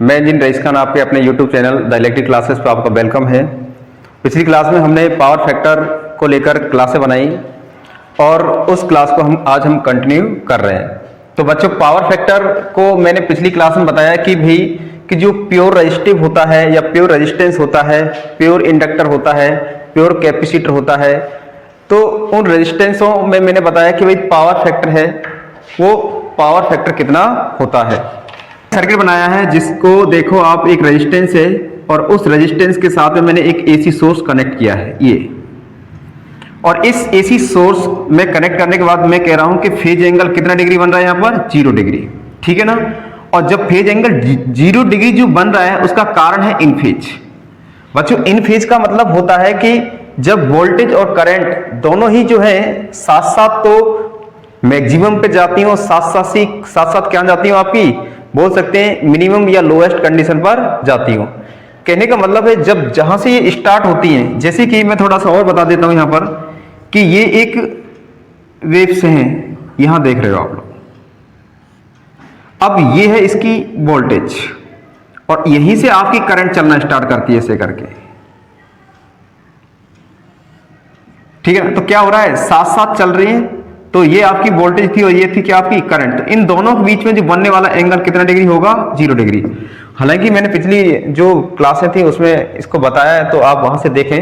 मैं engineer rice Khan आपके अपने YouTube channel the electric classes पर आपका वेलकम है। पिछली क्लास में हमने पावर फैक्टर को लेकर क्लासें बनाई और उस क्लास को आज हम कंटिन्यू कर रहे हैं। तो बच्चों, पावर फैक्टर को मैंने पिछली क्लास में बताया कि भाई कि जो प्योर रेजिस्टिव होता है या प्योर रेजिस्टेंस होता है, प्योर इंडक्टर होता है, प्योर कैपेसिटर होता है, तो उन रेजिस्टेंसों में मैंने बताया कि भाई पावर फैक्टर है वो पावर फैक्टर कितना होता है। सर्किट बनाया है जिसको देखो आप, एक रेजिस्टेंस है और उस रेजिस्टेंस के साथ में मैंने एक एसी सोर्स कनेक्ट किया है ये, और इस एसी सोर्स में कनेक्ट करने के बाद मैं कह रहा हूं कि फेज एंगल कितना डिग्री बन रहा है, यहां पर 0 डिग्री, ठीक है ना। और जब फेज एंगल 0 डिग्री जो बन रहा है उसका कारण है इन फेज। बच्चों, इन फेज का मतलब होता है कि जब वोल्टेज और करंट दोनों ही जो है साथ साथ तो मैक्सिमम पे जाती हो, साथ साथ क्या जाती हो, आपकी बोल सकते हैं मिनिमम या लोएस्ट कंडीशन पर जाती हो। कहने का मतलब है जब जहां से ये स्टार्ट होती हैं, जैसे कि मैं थोड़ा सा और बता देता हूं यहां पर कि ये एक वेव्स हैं, यहां देख रहे हो आप लोग। अब ये है इसकी वोल्टेज और यहीं से आपकी करंट चलना स्टार्ट करती है ऐसे करके, ठीक है। तो क्या हो रहा है, साथ साथ चल रही है। तो ये आपकी वोल्टेज थी और ये थी क्या, आपकी करंट। तो इन दोनों के बीच में जो बनने वाला एंगल कितना डिग्री होगा, 0 डिग्री। हालांकि मैंने पिछली जो क्लासें थी उसमें इसको बताया है, तो आप वहां से देखें,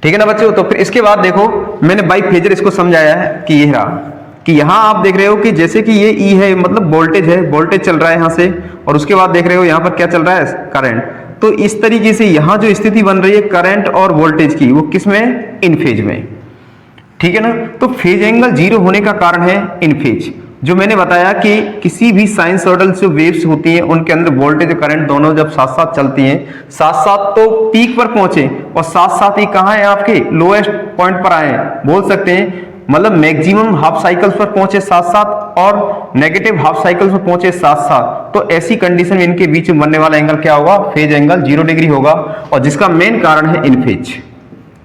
ठीक है ना बच्चों। तो फिर इसके बाद देखो, मैंने बाई फेजर इसको समझाया है कि ये रहा कि यहां आप देख रहे हो कि जैसे कि ये ई है, मतलब वोल्टेज है, वोल्टेज चल रहा है यहां से, और उसके बाद देख रहे हो यहां पर क्या चल रहा है, करंट। तो इस तरीके से यहां जो स्थिति बन रही है करंट और वोल्टेज की, वो किस में, इन फेज में, ठीक है ना। तो फेज एंगल 0 होने का कारण है इन फेज। जो मैंने बताया कि किसी भी साइनसॉइडल जो वेव्स होती हैं उनके अंदर वोल्टेज और करंट दोनों जब साथ साथ चलती हैं, साथ साथ तो पीक पर पहुंचे और साथ साथ ही कहां है, आपके लोएस्ट पॉइंट पर आए, बोल सकते हैं मतलब मैक्सिमम हाफ साइकिल्स पर पहुंचे साथ साथ और नेगेटिव हाफ साइकिल्स पर पहुंचे साथ साथ। तो ऐसी कंडीशन में इनके बीच में बनने वाला एंगल क्या होगा, फेज एंगल 0 डिग्री होगा, और जिसका मेन कारण है इन फेज,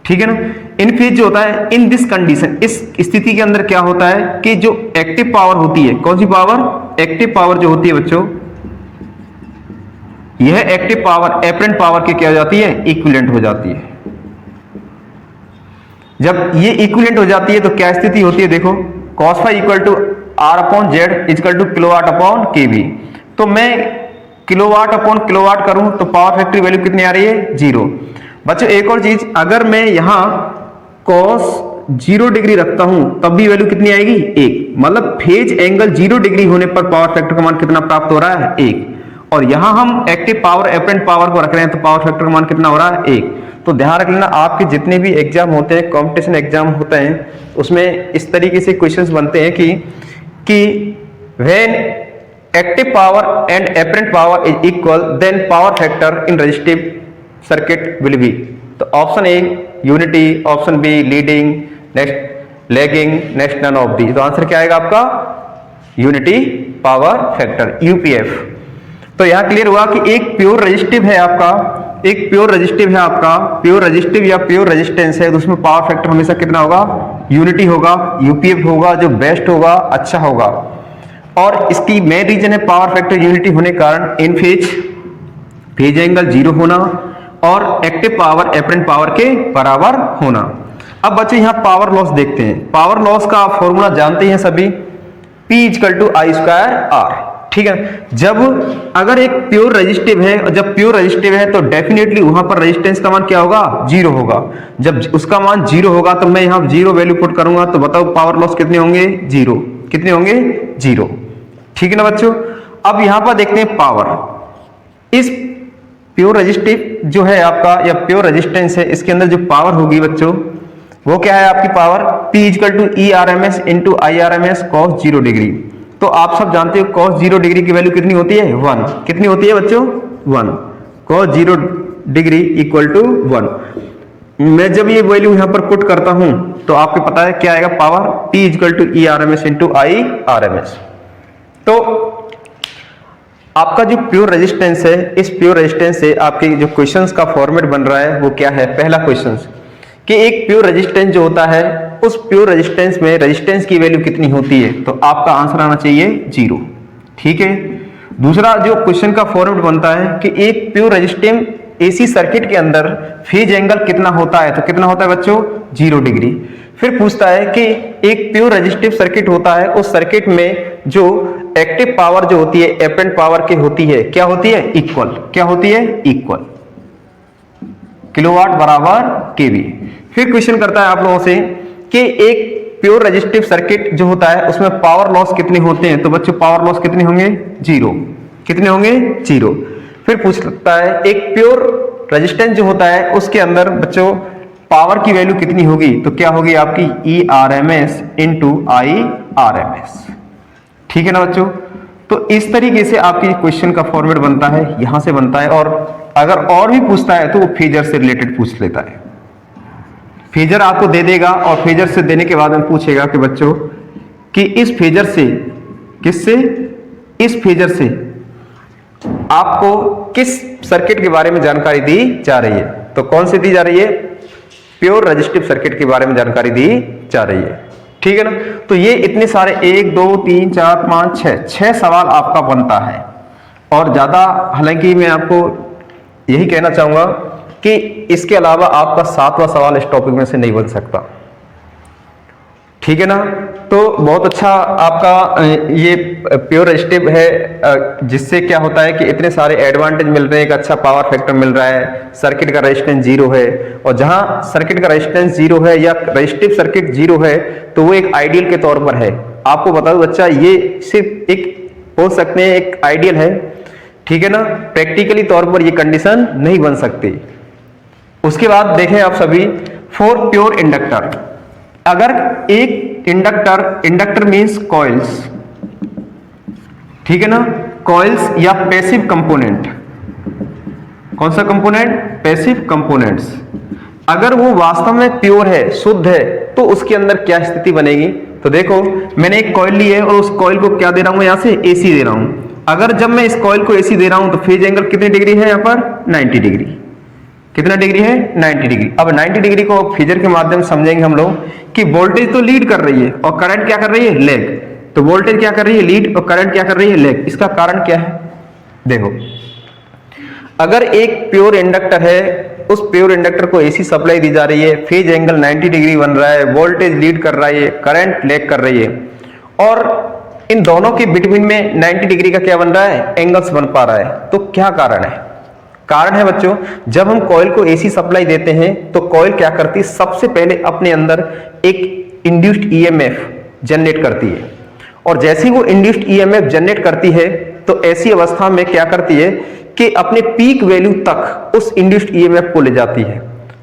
ठीक है ना। इन फेज जो होता है, इन दिस कंडीशन, इस स्थिति के अंदर क्या होता है कि जो एक्टिव पावर होती है, कौन सी पावर, एक्टिव पावर जो होती है बच्चों, यह एक्टिव पावर एपरेंट पावर के क्या हो जाती है, इक्विवेलेंट हो जाती है। जब ये इक्विवेलेंट हो जाती है तो क्या स्थिति होती है, देखो cos phi equal to R upon Z equal to kilowatt upon kV। तो मैं किलोवाट अपॉन किलोवाट करूं तो पावर फैक्टर वैल्यू कितनी आ रही है, 0। बच्चों एक और चीज, अगर मैं यहां cos 0 डिग्री रखता हूं तब भी वैल्यू कितनी आएगी, 1। मतलब फेज एंगल 0 डिग्री होने पर पावर फैक्टर का मान कितना प्राप्त हो रहा है, 1। और यहां हम एक्टिव पावर एपरेंट पावर को रख रहे हैं तो पावर फैक्टर का मान कितना हो रहा है, 1। तो ध्यान रख लेना, आपके जितने भी एग्जाम होते हैं, कॉम्पिटिशन एग्जाम होते हैं, उसमें इस तरीके से क्वेश्चंस बनते हैं कि when active power and apparent power is equal then power factor in resistive circuit will be. तो option A unity, option B leading, next lagging, next none of the. तो आंसर क्या आएगा आपका, यूनिटी पावर फैक्टर, यूपीएफ। तो यहां clear हुआ कि एक प्योर रेजिस्टिव है आपका, एक प्योर रेजिस्टिव है आपका, प्योर रेजिस्टिव या प्योर रेजिस्टेंस है, तो उसमें पावर फैक्टर हमेशा कितना होगा, यूनिटी होगा, यूपीएफ होगा, जो बेस्ट होगा, अच्छा होगा। और इसकी मेन रीजन है पावर फैक्टर यूनिटी होने के कारण इन फेज एंगल 0 होना और एक्टिव पावर एपरेंट पावर के बराबर होना। अब बच्चे यहां पावर लॉस देखते हैं। पावर लॉस का आप फॉर्मूला जानते हैं सभी, P equal to I square R, ठीक है। जब अगर एक प्योर रेजिस्टिव है, और जब प्योर रेजिस्टिव है तो डेफिनेटली वहां पर रेजिस्टेंस का मान क्या होगा, 0 होगा। जब उसका मान 0 होगा तो मैं यहां 0 वैल्यू पुट करूंगा, तो बताओ पावर लॉस कितने होंगे, 0। कितने होंगे, 0, ठीक है ना बच्चों। अब यहां पर देखते हैं पावर, इस प्योर रेजिस्टिव जो है आपका या प्योर रेजिस्टेंस है, इसके अंदर जो पावर होगी बच्चों वो क्या है, आपकी power P equal to E R M S into I R M S cos 0 degree. तो आप सब जानते हो cos 0 डिग्री की वैल्यू कितनी होती है, 1। कितनी होती है बच्चों, 1। cos 0 degree equal to 1। मैं जब ये वैल्यू यहां पर पुट करता हूं तो आपको पता है क्या आएगा, power P equal to E R M S into I R M S. तो आपका जो प्योर रेजिस्टेंस है, इस प्योर रेजिस्टेंस से आपके जो क्वेश्चंस का फॉर्मेट बन रहा है वो क्या है, पहला क्वेश्चन कि एक प्योर रेजिस्टेंस जो होता है उस प्योर रेजिस्टेंस में रेजिस्टेंस की वैल्यू कितनी होती है, तो आपका आंसर आना चाहिए 0, ठीक है। दूसरा जो क्वेश्चन का फॉर्मेट बनता है कि एक प्योर रेजिस्टिव एसी सर्किट के अंदर फेज एंगल कितना होता है, तो कितना होता है बच्चों 0 डिग्री। फिर पूछता है कि एक प्योर रेजिस्टिव सर्किट होता है, उस सर्किट में जो एक्टिव पावर जो होती है एपरेंट पावर की होती है, क्या होती है इक्वल, क्या होती है इक्वल, किलोवाट बराबर केवी। फिर क्वेश्चन करता है आप लोगों से कि एक प्योर रेजिस्टिव सर्किट जो होता है उसमें पावर लॉस कितने होते हैं, तो बच्चों पावर लॉस कितने होंगे 0, कितने होंगे 0। फिर पूछ सकता है एक प्योर रेजिस्टेंस जो होता है उसके अंदर बच्चों पावर की वैल्यू कितनी होगी, तो क्या होगी आपकी ERMS इंटू IRMS। ठीक है ना बच्चों। तो इस तरीके से आपकी क्वेश्चन का फॉर्मेट बनता है, यहां से बनता है। और अगर और भी पूछता है तो वो फेजर से रिलेटेड पूछ लेता है। फेजर आपको दे देगा और फेजर से देने के बाद में पूछेगा कि बच्चों कि इस फेजर से, किससे, इस फेजर से आपको किस सर्किट के बारे में जानकारी दी जा रही है, तो कौन सी दी जा रही है, प्योर रेजिस्टिव सर्किट के बारे में जानकारी दी जा रही है। ठीक है ना। तो ये इतने सारे 1 2 3 4 5 6 सवाल आपका बनता है। और ज्यादा हालांकि मैं आपको यही कहना चाहूंगा कि इसके अलावा आपका 7वां सवाल इस टॉपिक में से नहीं बन सकता। ठीक है ना। तो बहुत अच्छा आपका ये प्योर रेजिस्टिव है, जिससे क्या होता है कि इतने सारे एडवांटेज मिल रहे हैं, एक अच्छा पावर फैक्टर मिल रहा है, सर्किट का रेजिस्टेंस 0 है। और जहां सर्किट का रेजिस्टेंस 0 है या रेजिस्टिव सर्किट 0 है तो वो एक आइडियल के तौर पर है। आपको बता दो बच्चा ये सिर्फ एक हो सकते हैं एक आइडियल है। ठीक है ना। प्रैक्टिकली तौर पर ये कंडीशन नहीं बन सकती। उसके बाद देखें आप सभी फॉर प्योर इंडक्टर, अगर एक इंडक्टर मींस कॉइल्स, ठीक है ना, कॉइल्स या पैसिव कंपोनेंट, कौन सा कंपोनेंट, पैसिव कंपोनेंट्स, अगर वो वास्तव में प्योर है, शुद्ध है, तो उसके अंदर क्या स्थिति बनेगी। तो देखो मैंने एक कॉइल ली है और उस कॉइल को क्या दे रहा हूं, यहां से AC दे रहा हूं। अगर जब मैं इस कॉइल को AC दे रहा हूं तो फेज एंगल कितनी डिग्री है यहां पर 90 डिग्री। कितना डिग्री है 90 डिग्री। अब 90 डिग्री को फेजर के माध्यम से समझेंगे हम लोग कि वोल्टेज तो लीड कर रही है और करंट क्या कर रही है, लेग। तो वोल्टेज क्या कर रही है, लीड, और करंट क्या कर रही है, लेग। इसका कारण क्या है, देखो अगर एक प्योर इंडक्टर है, उस प्योर इंडक्टर को AC सप्लाई दी जा रही है, फेज एंगल 90 डिग्री बन रहा है, वोल्टेज लीड कर रहा है, करंट लेग कर रही है, और इन दोनों के बिटवीन में 90 डिग्री का क्या बन रहा है, एंगल्स बन पा रहा है। तो क्या कारण है, कारण है बच्चों जब हम कॉइल को AC सप्लाई देते हैं तो कॉइल क्या करती है, सबसे पहले अपने अंदर एक इंड्यूस्ड EMF जनरेट करती है। और जैसे ही वो इंड्यूस्ड EMF जनरेट करती है तो ऐसी अवस्था में क्या करती है कि अपने पीक वैल्यू तक उस इंड्यूस्ड EMF को ले जाती है।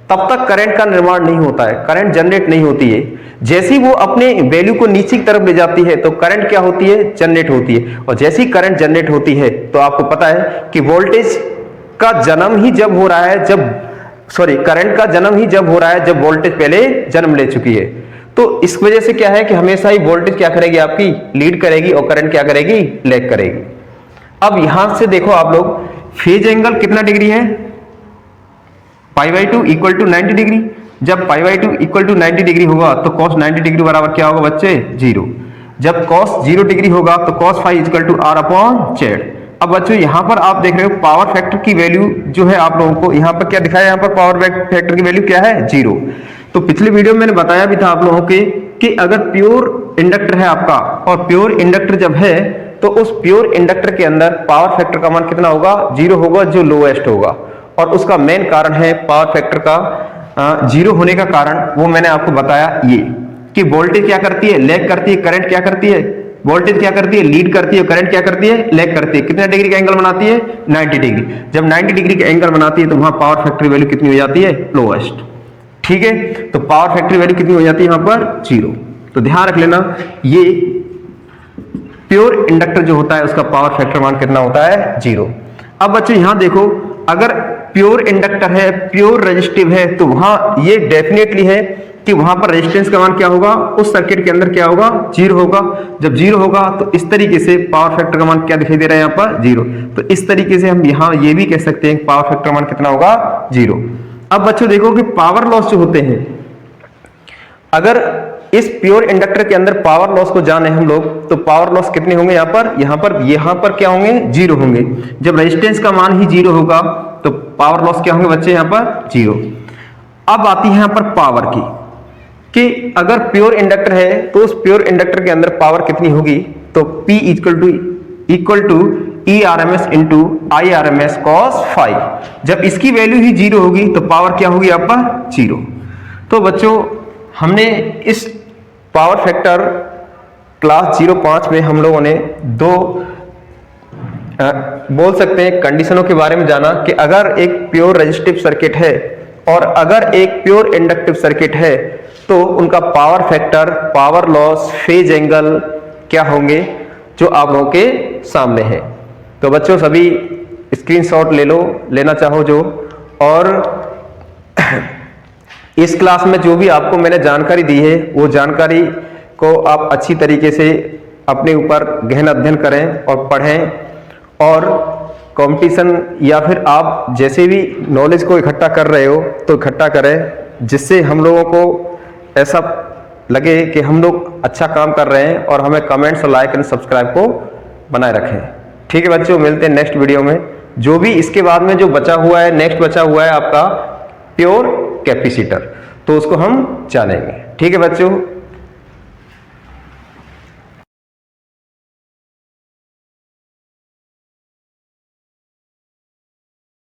तब तक करंट का निर्माण नहीं होता है, करंट जनरेट नहीं होती है। जैसे ही वो अपने वैल्यू को नीचे की तरफ ले जाती है तो करंट क्या होती है, जनरेट होती है। और जैसे ही करंट जनरेट होती है तो आपको पता है कि वोल्टेज का जन्म ही जब हो रहा है, करंट का जन्म ही जब हो रहा है जब वोल्टेज पहले जन्म ले चुकी है। तो इस वजह से क्या है कि हमेशा ही वोल्टेज क्या करेगी, आपकी लीड करेगी और करंट क्या करेगी, लैग करेगी। अब यहां से देखो आप लोग फेज एंगल कितना डिग्री है, π/2 इक्वल टू 90 डिग्री। जब π/2 इक्वल टू 90 डिग्री होगा तो cos 90 डिग्री बराबर क्या होगा बच्चे, 0। जब cos 0 डिग्री होगा तो cos φ इक्वल टू R/Z। अब बच्चों यहां पर आप देख रहे हो पावर फैक्टर की वैल्यू जो है, आप लोगों को यहां पर क्या दिखाया, यहां पर पावर फैक्टर की वैल्यू क्या है, 0। तो पिछले वीडियो में मैंने बताया भी था आप लोगों के कि अगर प्योर इंडक्टर है आपका, और प्योर इंडक्टर जब है तो उस प्योर इंडक्टर के अंदर पावर फैक्टर का मान कितना होगा, 0 होगा, जो लोएस्ट होगा। और उसका मेन कारण है पावर फैक्टर का 0 होने का कारण वो मैंने आपको बताया, ये कि वोल्टेज क्या करती है, लैग करती है, करंट क्या करती है, वोल्टेज क्या करती है, लीड करती है, करंट क्या करती है, लैग करती है। कितने डिग्री का एंगल बनाती है, 90 डिग्री। जब 90 डिग्री का एंगल बनाती है तो वहां पावर फैक्टर वैल्यू कितनी हो जाती है, लोएस्ट। ठीक है। तो पावर फैक्टर वैल्यू कितनी हो जाती है यहां पर, 0। तो ध्यान रख लेना, ये प्योर इंडक्टर जो होता है उसका पावर फैक्टर मान कितना होता है, 0। अब बच्चों यहां देखो, अगर प्योर इंडक्टर है, प्योर रेजिस्टिव है, तो वहां ये डेफिनेटली है कि वहां पर रेजिस्टेंस का मान क्या होगा, उस सर्किट के अंदर क्या होगा, 0 होगा। जब 0 होगा तो इस तरीके से पावर फैक्टर का मान क्या दिखाई दे रहा है, यहाँ पर 0। तो इस तरीके से हम यहाँ ये भी कह सकते हैं पावर फैक्टर मान कितना होगा, 0। अब बच्चों देखो कि पावर लॉस जो होते हैं, अगर इस प्योर इंडक्टर के अंदर पावर लॉस को जाने हम लोग, तो पावर लॉस कितने होंगे यहाँ पर क्या होंगे, जीरो होंगे। जब रेजिस्टेंस का मान ही जीरो होगा तो पावर लॉस क्या होंगे बच्चे, यहाँ पर जीरो। अब आती है यहाँ पर पावर की, कि अगर प्योर इंडक्टर है तो उस प्योर इंडक्टर के अंदर पावर कितनी होगी, तो P equal to E R M S into I R M S cos five. जब इसकी वैल्यू ही जीरो होगी तो पावर क्या होगी, यहाँ पर जीरो। तो बच्चों हमने इस पावर फैक्टर क्लास 05 में हम लोगों ने दो बोल सकते हैं कंडीशनों के बारे में जाना, कि अगर एक प्योर रेजिस्टिव सर्किट है और अगर एक प्योर इंडक्टिव सर्किट है तो उनका power factor, power loss, phase angle क्या होंगे, जो आप लोगों के सामने है। तो बच्चों सभी स्क्रीनशॉट ले लो, लेना चाहो जो, और इस क्लास में जो भी आपको मैंने जानकारी दी है वो जानकारी को आप अच्छी तरीके से अपने ऊपर गहन अध्ययन करें और पढ़ें, और कंपटीशन या फिर आप जैसे भी नॉलेज को इकट्ठा कर रहे हो तो इकट्ठा करें, जिससे हम लोगों को ऐसा लगे कि हम लोग अच्छा काम कर रहे हैं, और हमें कमेंट्स और लाइक एंड सब्सक्राइब को बनाए रखें। ठीक है बच्चों, मिलते हैं नेक्स्ट वीडियो में। जो भी इसके बाद में जो बचा हुआ है, नेक्स्ट बचा हुआ है आपका प्योर कैपेसिटर, तो उसको हम जानेंगे। ठीक है बच्चों।